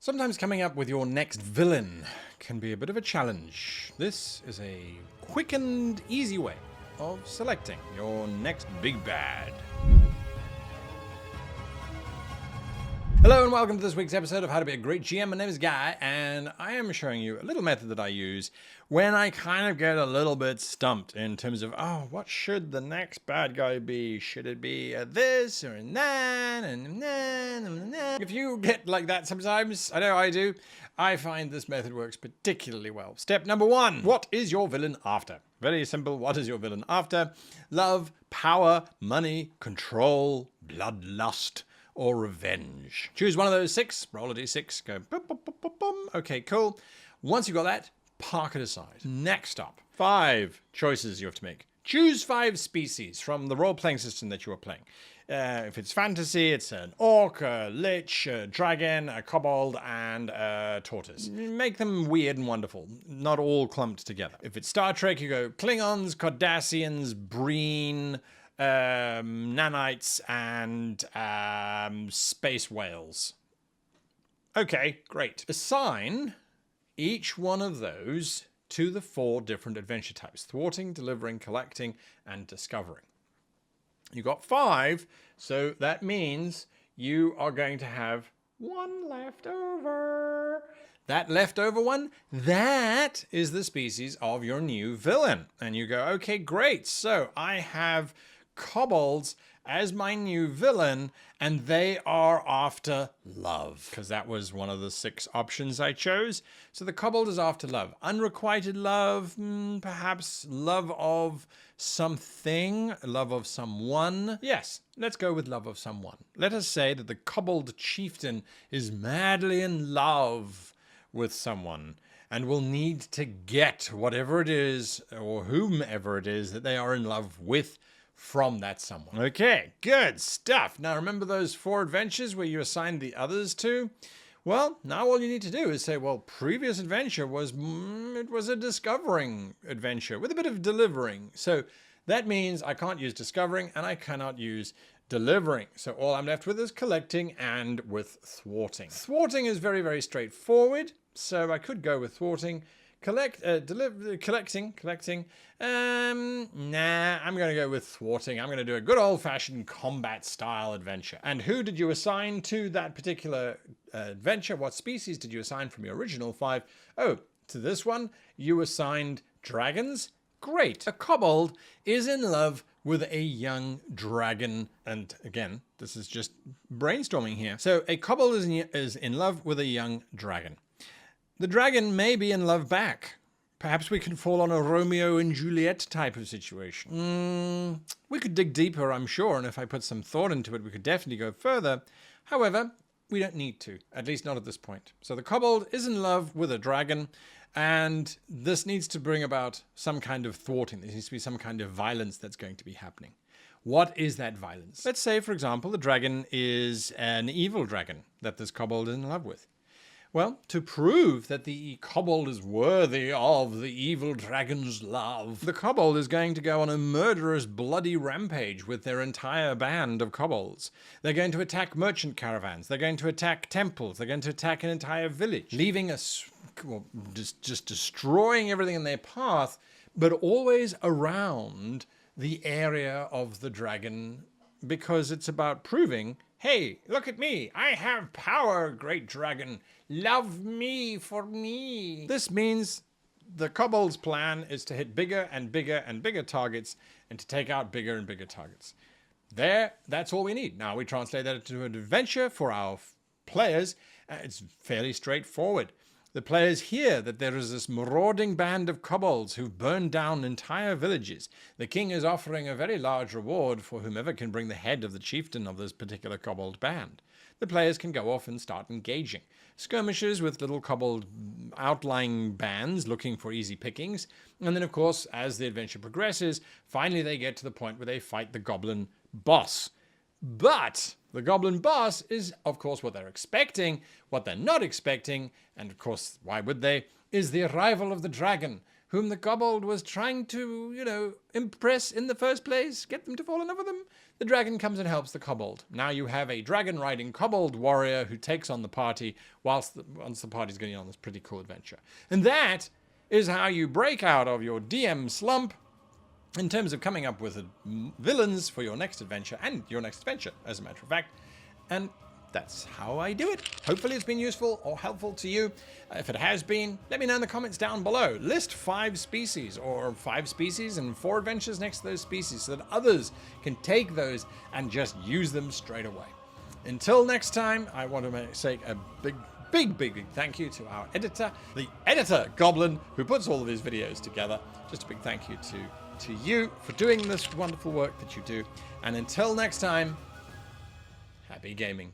Sometimes coming up with your next villain can be a bit of a challenge. This is a quick and easy way of selecting your next big bad. Hello and welcome to this week's episode of How to Be a Great GM. My name is Guy and I am showing you a little method that I use when I kind of get a little bit stumped in terms of, what should the next bad guy be? Should it be this or that? And if you get like that sometimes, I know I do, I find this method works particularly well. Step number one, what is your villain after? Very simple, what is your villain after? Love, power, money, control, bloodlust, or revenge. Choose one of those six, roll a d6, go boom, boom, boom, boom, boom. Okay, cool. Once you've got that, park it aside. Next up, 5 choices you have to make. Choose 5 species from the role-playing system that you are playing. If it's fantasy, it's an orc, a lich, a dragon, a kobold, and a tortoise. Make them weird and wonderful, not all clumped together. If it's Star Trek, you go Klingons, Cardassians, Breen, nanites, and space whales. Okay, great. Assign each one of those to the 4 different adventure types: thwarting, delivering, collecting, and discovering. You got 5, so that means you are going to have 1 left over. That leftover one, that is the species of your new villain. And you go, okay, great. So I have kobolds as my new villain, and they are after love, because that was one of the 6 options I chose. So the kobold is after love. Unrequited love, perhaps love of something, love of someone. Yes, let's go with love of someone. Let us say that the kobold chieftain is madly in love with someone and will need to get whatever it is or whomever it is that they are in love with from that someone. Okay, good stuff. Now remember those 4 adventures where you assigned the others to? Well, now all you need to do is say, well, previous adventure was, it was a discovering adventure with a bit of delivering. So that means I can't use discovering and I cannot use delivering. So all I'm left with is collecting and with thwarting. Thwarting is very, very straightforward. So I could go with thwarting. Collecting. Nah, I'm going to go with thwarting. I'm going to do a good old-fashioned combat style adventure. And who did you assign to that particular adventure? What species did you assign from your original 5? Oh, to this one, you assigned dragons. Great. A kobold is in love with a young dragon. And again, this is just brainstorming here. So a kobold is in love with a young dragon. The dragon may be in love back. Perhaps we can fall on a Romeo and Juliet type of situation. We could dig deeper, I'm sure, and if I put some thought into it, we could definitely go further. However, we don't need to, at least not at this point. So the kobold is in love with a dragon, and this needs to bring about some kind of thwarting. There needs to be some kind of violence that's going to be happening. What is that violence? Let's say, for example, the dragon is an evil dragon that this kobold is in love with. Well, to prove that the kobold is worthy of the evil dragon's love, the kobold is going to go on a murderous, bloody rampage with their entire band of kobolds. They're going to attack merchant caravans. They're going to attack temples. They're going to attack an entire village, leaving us, just destroying everything in their path, but always around the area of the dragon, because it's about proving, hey, look at me. I have power, great dragon. Love me for me. This means the kobold's plan is to hit bigger and bigger and bigger targets and to take out bigger and bigger targets. That's all we need. Now we translate that into an adventure for our players. It's fairly straightforward. The players hear that there is this marauding band of kobolds who've burned down entire villages. The king is offering a very large reward for whomever can bring the head of the chieftain of this particular kobold band. The players can go off and start engaging. Skirmishes with little kobold outlying bands looking for easy pickings. And then, of course, as the adventure progresses, finally they get to the point where they fight the goblin boss. But the goblin boss is, of course, what they're expecting. What they're not expecting, and of course, why would they, is the arrival of the dragon. whom the kobold was trying to, impress in the first place, get them to fall in love with him, the dragon comes and helps the kobold. Now you have a dragon-riding kobold warrior who takes on the party once the party's going on this pretty cool adventure. And that is how you break out of your DM slump in terms of coming up with villains for your next adventure, and your next adventure, as a matter of fact. And that's how I do it. Hopefully it's been useful or helpful to you. If it has been, let me know in the comments down below. List 5 species, or 5 species and 4 adventures next to those species, so that others can take those and just use them straight away. Until next time, I want to say a big thank you to our editor, the editor goblin, who puts all of these videos together. Just a big thank you to you for doing this wonderful work that you do. And until next time, happy gaming.